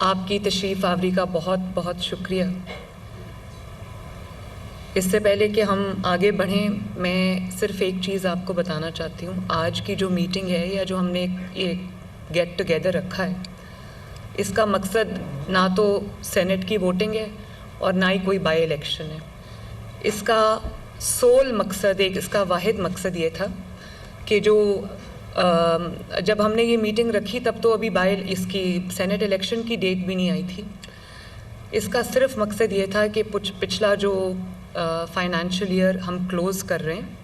आपकी तशरीफ़ आवरी का बहुत बहुत शुक्रिया। इससे पहले कि हम आगे बढ़ें, मैं सिर्फ़ एक चीज़ आपको बताना चाहती हूँ। आज की जो मीटिंग है या जो हमने ये गेट टुगेदर रखा है, इसका मकसद ना तो सेनेट की वोटिंग है और ना ही कोई बाई इलेक्शन है। इसका सोल मकसद, इसका वाहिद मकसद ये था कि जब हमने ये मीटिंग रखी तब तो अभी इसकी सेनेट इलेक्शन की डेट भी नहीं आई थी। इसका सिर्फ मकसद ये था कि पिछला जो फाइनेंशियल ईयर हम क्लोज़ कर रहे हैं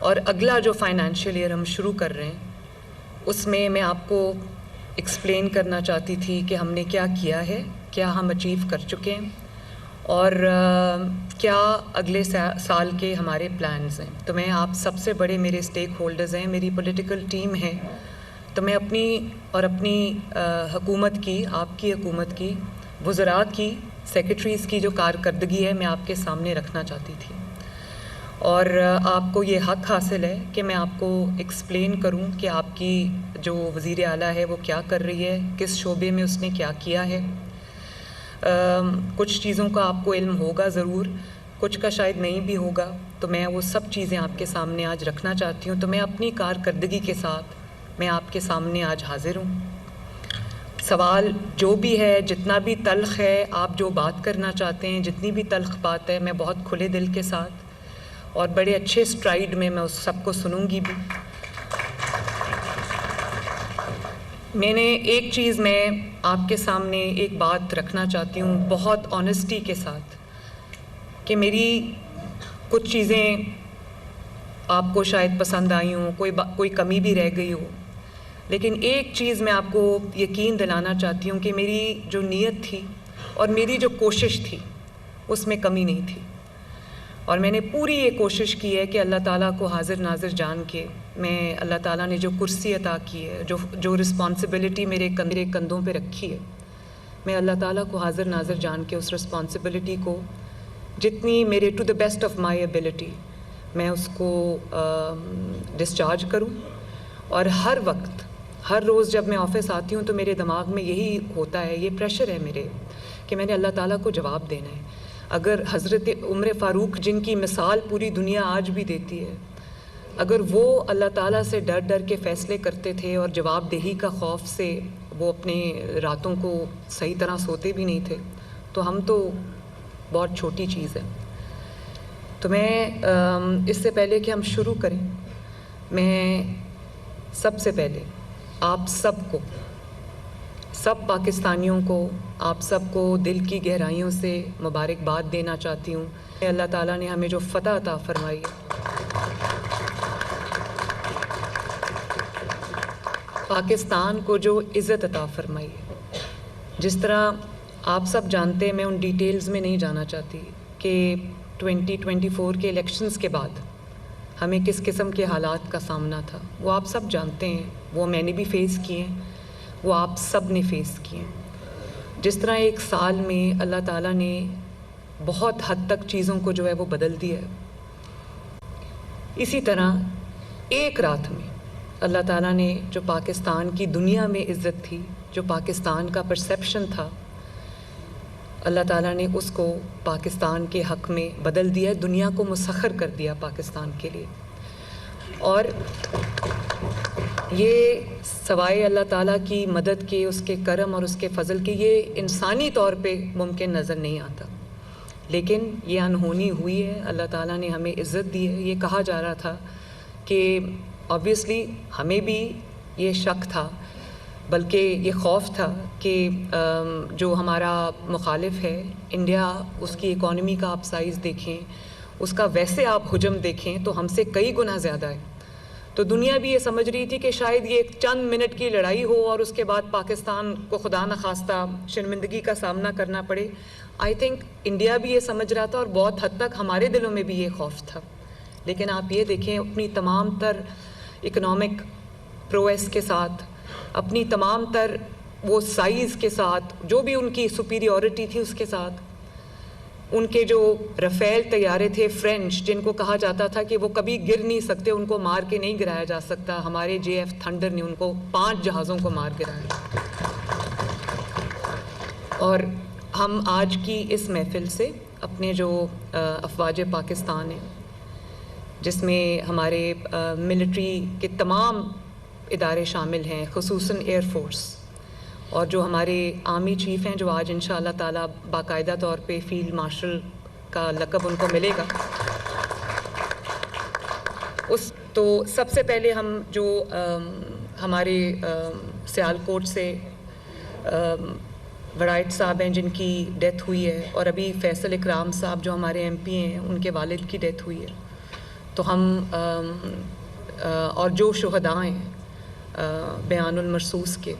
और अगला जो फाइनेंशियल ईयर हम शुरू कर रहे हैं, उसमें मैं आपको एक्सप्लेन करना चाहती थी कि हमने क्या किया है, क्या हम अचीव कर चुके हैं और क्या अगले साल के हमारे प्लान्स हैं। तो मैं आप सबसे बड़े मेरे स्टेक होल्डर्स हैं, मेरी पॉलिटिकल टीम है, तो मैं अपनी हुकूमत की, आपकी हुकूमत की, वज़रात की, सेक्रेटरीज़ की जो कारकर्दगी है मैं आपके सामने रखना चाहती थी। और आपको ये हक़ हासिल है कि मैं आपको एक्सप्लेन करूं कि आपकी जो वज़ीर आला है वो क्या कर रही है, किस शोबे में उसने क्या किया है। कुछ चीज़ों का आपको इल्म होगा ज़रूर, कुछ का शायद नहीं भी होगा, तो मैं वो सब चीज़ें आपके सामने आज रखना चाहती हूँ। तो मैं अपनी कारकर्दगी के साथ मैं आपके सामने आज हाज़िर हूँ। सवाल जो भी है, जितना भी तल्ख़ है, आप जो बात करना चाहते हैं, जितनी भी तल्ख़ बात है, मैं बहुत खुले दिल के साथ और बड़े अच्छे स्ट्राइड में मैं उस सबको सुनूंगी भी। मैंने एक चीज़ मैं आपके सामने एक बात रखना चाहती हूँ बहुत ऑनेस्टी के साथ कि मेरी कुछ चीज़ें आपको शायद पसंद आई हों, कोई कमी भी रह गई हो, लेकिन एक चीज़ मैं आपको यकीन दिलाना चाहती हूँ कि मेरी जो नीयत थी और मेरी जो कोशिश थी उसमें कमी नहीं थी। और मैंने पूरी ये कोशिश की है कि अल्लाह ताला को हाजिर नाजिर जान के मैं, अल्लाह ताला ने जो कुर्सी अता की है, जो रिस्पॉन्सिबिलिटी मेरे कंधों पे रखी है, मैं अल्लाह ताला को हाजिर नाजिर जान के उस रिस्पॉन्सिबिलिटी को जितनी मेरे to the best of my ability मैं उसको डिस्चार्ज करूं। और हर वक्त, हर रोज़ जब मैं ऑफ़िस आती हूँ तो मेरे दिमाग में यही होता है, ये प्रेशर है मेरे कि मैंने अल्लाह ताला को जवाब देना है। अगर हज़रत उमर फ़ारूक, जिनकी मिसाल पूरी दुनिया आज भी देती है, अगर वो अल्लाह ताला से डर डर के फ़ैसले करते थे और जवाबदेही का खौफ से वो अपने रातों को सही तरह सोते भी नहीं थे, तो हम तो बहुत छोटी चीज़ है। तो मैं इससे पहले कि हम शुरू करें, मैं सबसे पहले आप सबको, सब पाकिस्तानियों को, आप सबको दिल की गहराइयों से मुबारकबाद देना चाहती हूँ। अल्लाह ताला ने हमें जो फ़तह अता फरमाई है, पाकिस्तान को जो इज़्ज़त अता फरमाई है, जिस तरह आप सब जानते हैं, मैं उन डिटेल्स में नहीं जाना चाहती कि 2024 के इलेक्शंस के बाद हमें किस किस्म के हालात का सामना था। वो आप सब जानते हैं, वो मैंने भी फ़ेस किए हैं, वो आप सब ने फ़ेस किए हैं। जिस तरह एक साल में अल्लाह ताला ने बहुत हद तक चीज़ों को जो है वो बदल दिया है, इसी तरह एक रात में अल्लाह ताला ने जो पाकिस्तान की दुनिया में इज़्ज़त थी, जो पाकिस्तान का परसेप्शन था, अल्लाह ताला ने उसको पाकिस्तान के हक़ में बदल दिया, दुनिया को मुसख्खर कर दिया पाकिस्तान के लिए। और ये सवाए अल्लाह ताला की मदद के, उसके करम और उसके फ़ज़ल के, ये इंसानी तौर पे मुमकिन नज़र नहीं आता, लेकिन ये अनहोनी हुई है। अल्लाह ताला ने हमें इज़्ज़त दी है। ये कहा जा रहा था कि ऑब्वियसली हमें भी ये शक था, बल्कि ये खौफ था कि जो हमारा मुखालिफ है इंडिया, उसकी इकॉनमी का आप साइज़ देखें, उसका वैसे आप हुजम देखें तो हमसे कई गुना ज़्यादा है। तो दुनिया भी ये समझ रही थी कि शायद ये एक चंद मिनट की लड़ाई हो और उसके बाद पाकिस्तान को खुदा न खास्ता शर्मिंदगी का सामना करना पड़े। आई थिंक इंडिया भी ये समझ रहा था और बहुत हद तक हमारे दिलों में भी ये खौफ था। लेकिन आप ये देखें, अपनी तमाम तर इकनॉमिक प्रोएस के साथ, अपनी तमाम तर वो साइज़ के साथ, जो भी उनकी सुपीरियॉरिटी थी उसके साथ, उनके जो रफ़ेल तैयारे थे फ्रेंच, जिनको कहा जाता था कि वो कभी गिर नहीं सकते, उनको मार के नहीं गिराया जा सकता, हमारे JF थंडर ने उनको 5 जहाज़ों को मार गिराया। और हम आज की इस महफ़िल से अपने जो अफ़वाज पाकिस्तान हैं, जिसमें हमारे मिलिट्री के तमाम इदारे शामिल हैं, ख़ुसूसन एयर फोर्स, और जो हमारे आर्मी चीफ़ हैं जो आज इंशाअल्लाह ताला बाकायदा तौर पे फ़ील्ड मार्शल का लक़ब उनको मिलेगा। तो सबसे पहले हम जो हमारे सियालकोट से वराइट साहब हैं जिनकी डेथ हुई है, और अभी फैसल इकराम साहब जो हमारे MP हैं उनके वालिद की डेथ हुई है, तो हम और जो शुहदा हैं बयानुल मरसूस के,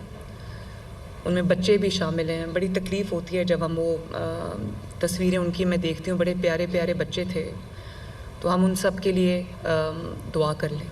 उनमें बच्चे भी शामिल हैं। बड़ी तकलीफ़ होती है जब हम वो तस्वीरें उनकी मैं देखती हूँ, बड़े प्यारे प्यारे बच्चे थे, तो हम उन सब के लिए दुआ कर लें।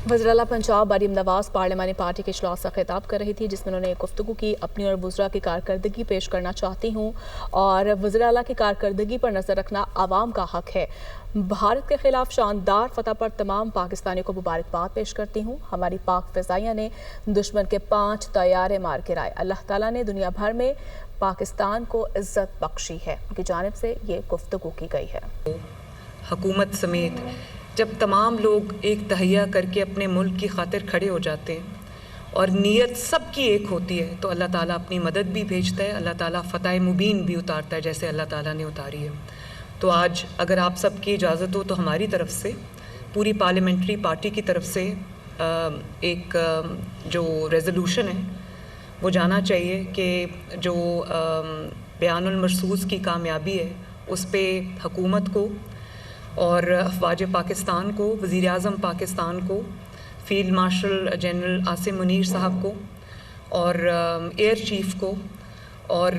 वज़ीर-ए-आला पंजाब मरीम नवाज़ पार्लिमानी पार्टी के इजलास से खिताब कर रही थी, जिसमें उन्होंने गुफ्तगू की अपनी और वज़रा की कारकर्दगी पेश करना चाहती हूँ, और वज़ीर-ए-आला की कारकर्दगी पर नज़र रखना आवाम का हक है। भारत के खिलाफ शानदार फतह पर तमाम पाकिस्तानियों को मुबारकबाद पेश करती हूँ। हमारी पाक फ़िज़ाइया ने दुश्मन के 5 तैयारे मार गिराए। अल्लाह ताला ने दुनिया भर में पाकिस्तान को इज्जत बख्शी है। उनकी जानिब से ये गुफ्तगू की गई है। हुकूमत समेत जब तमाम लोग एक तहैया करके अपने मुल्क की खातिर खड़े हो जाते हैं और नीयत सबकी एक होती है, तो अल्लाह ताला अपनी मदद भी भेजता है, अल्लाह ताला फ़तह मुबीन भी उतारता है, जैसे अल्लाह ताला ने उतारी है। तो आज अगर आप सबकी इजाज़त हो तो हमारी तरफ से, पूरी पार्लियामेंट्री पार्टी की तरफ से एक जो रेज़ोल्यूशन है वो जाना चाहिए कि जो बयानुल मरसूस की कामयाबी है उस पर हुकूमत को और अफ़वाज पाकिस्तान को, वज़ीर आज़म पाकिस्तान को, field marshal general Asim Munir साहब को और एयर चीफ़ को और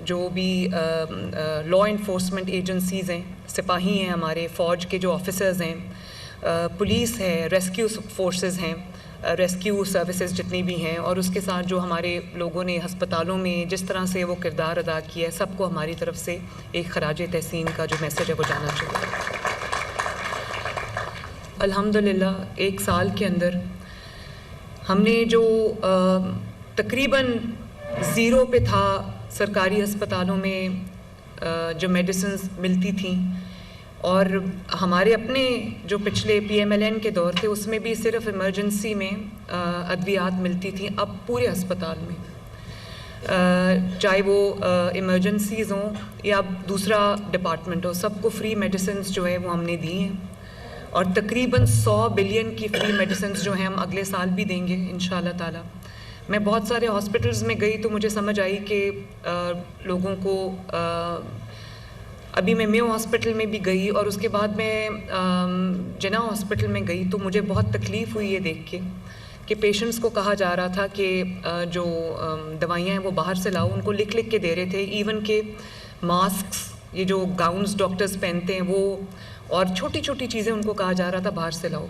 जो भी लॉ इन्फोर्समेंट एजेंसीज़ हैं, सिपाही हैं, हमारे फ़ौज के जो ऑफिसर्स हैं, पुलिस है, रेस्क्यू फोर्सेस हैं, रेस्क्यू सर्विसेज जितनी भी हैं, और उसके साथ जो हमारे लोगों ने हस्पतालों में जिस तरह से वो किरदार अदा किया है, सबको हमारी तरफ से एक खराज तहसीन का जो मैसेज है वो जाना चाहिए। अल्हम्दुलिल्लाह 1 साल के अंदर हमने जो तकरीबन ज़ीरो पे था सरकारी अस्पतालों में जो मेडिसिन्स मिलती थी, और हमारे अपने जो पिछले PMLN के दौर थे उसमें भी सिर्फ इमरजेंसी में अद्वियात मिलती थी। अब पूरे अस्पताल में चाहे वो इमरजेंसीज़ हों या दूसरा डिपार्टमेंट हो, सबको फ्री मेडिसिन्स जो है वो हमने दी हैं, और तकरीबन 100 बिलियन की फ्री मेडिसिन्स जो हैं हम अगले साल भी देंगे इंशाअल्लाह ताला। मैं बहुत सारे हॉस्पिटल्स में गई तो मुझे समझ आई कि लोगों को अभी मैं मेयो हॉस्पिटल में भी गई और उसके बाद मैं जिना हॉस्पिटल में गई, तो मुझे बहुत तकलीफ़ हुई ये देख के कि पेशेंट्स को कहा जा रहा था कि जो दवाइयाँ हैं वो बाहर से लाओ, उनको लिख लिख के दे रहे थे। इवन के मास्क्स, ये जो गाउन्स डॉक्टर्स पहनते हैं वो, और छोटी छोटी चीज़ें उनको कहा जा रहा था बाहर से लाओ।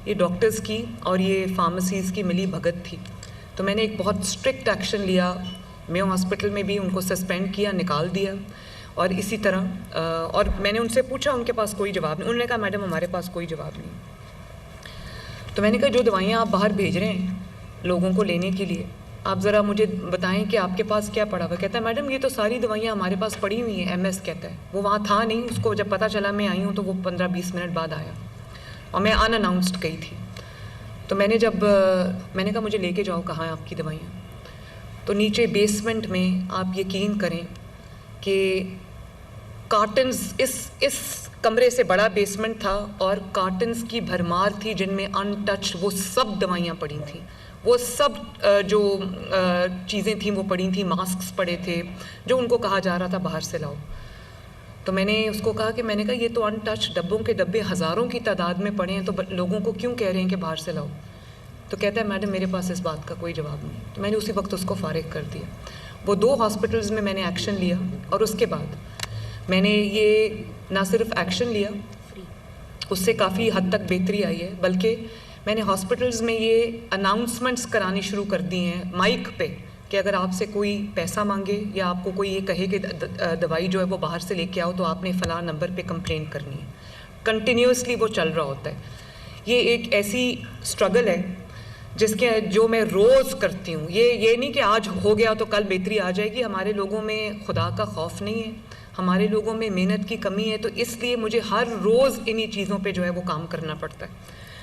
ये डॉक्टर्स की और ये फार्मेसीज़ की मिली भगत थी। तो मैंने एक बहुत स्ट्रिक्ट एक्शन लिया, मेयो हॉस्पिटल में भी उनको सस्पेंड किया, निकाल दिया। और इसी तरह और मैंने उनसे पूछा, उनके पास कोई जवाब नहीं। उन्होंने कहा मैडम हमारे पास कोई जवाब नहीं। तो मैंने कहा जो दवाइयाँ आप बाहर भेज रहे हैं लोगों को लेने के लिए, आप ज़रा मुझे बताएं कि आपके पास क्या पड़ा हुआ। कहता है मैडम ये तो सारी दवाइयाँ हमारे पास पड़ी हुई हैं। MS कहता है, वो वहाँ था नहीं, उसको जब पता चला मैं आई हूँ तो वो 15-20 मिनट बाद आया और मैं अनअनाउंस्ड गई थी। तो मैंने कहा मुझे लेके जाओ, कहाँ है आपकी दवाइयाँ। तो नीचे बेसमेंट में आप यकीन करें कि कार्टन्स, इस कमरे से बड़ा बेसमेंट था और कार्टन्स की भरमार थी जिनमें अनटच्ड वो सब दवाइयाँ पड़ी थी। वो सब जो चीज़ें थी वो पड़ी थी, मास्क्स पड़े थे जो उनको कहा जा रहा था बाहर से लाओ। तो मैंने उसको कहा कि मैंने कहा ये तो अनटच्ड डब्बों के डब्बे हज़ारों की तादाद में पड़े हैं, तो लोगों को क्यों कह रहे हैं कि बाहर से लाओ। तो कहता है मैडम मेरे पास इस बात का कोई जवाब नहीं। तो मैंने उसी वक्त उसको फारिग कर दिया। वो 2 हॉस्पिटल्स में मैंने एक्शन लिया, और उसके बाद मैंने ये ना सिर्फ एक्शन लिया, उससे काफ़ी हद तक बेहतरी आई है, बल्कि मैंने हॉस्पिटल्स में ये अनाउंसमेंट्स करानी शुरू कर दी हैं माइक पे कि अगर आपसे कोई पैसा मांगे या आपको कोई ये कहे कि दवाई जो है वो बाहर से लेके आओ, तो आपने फ़लाँ नंबर पे कंप्लेंट करनी है। कंटिन्यूसली वो चल रहा होता है। ये एक ऐसी स्ट्रगल है जिसके जो मैं रोज़ करती हूँ। ये नहीं कि आज हो गया तो कल बेहतरी आ जाएगी। हमारे लोगों में खुदा का खौफ नहीं है, हमारे लोगों में मेहनत की कमी है, तो इसलिए मुझे हर रोज़ इन्हीं चीज़ों पे जो है वो काम करना पड़ता है।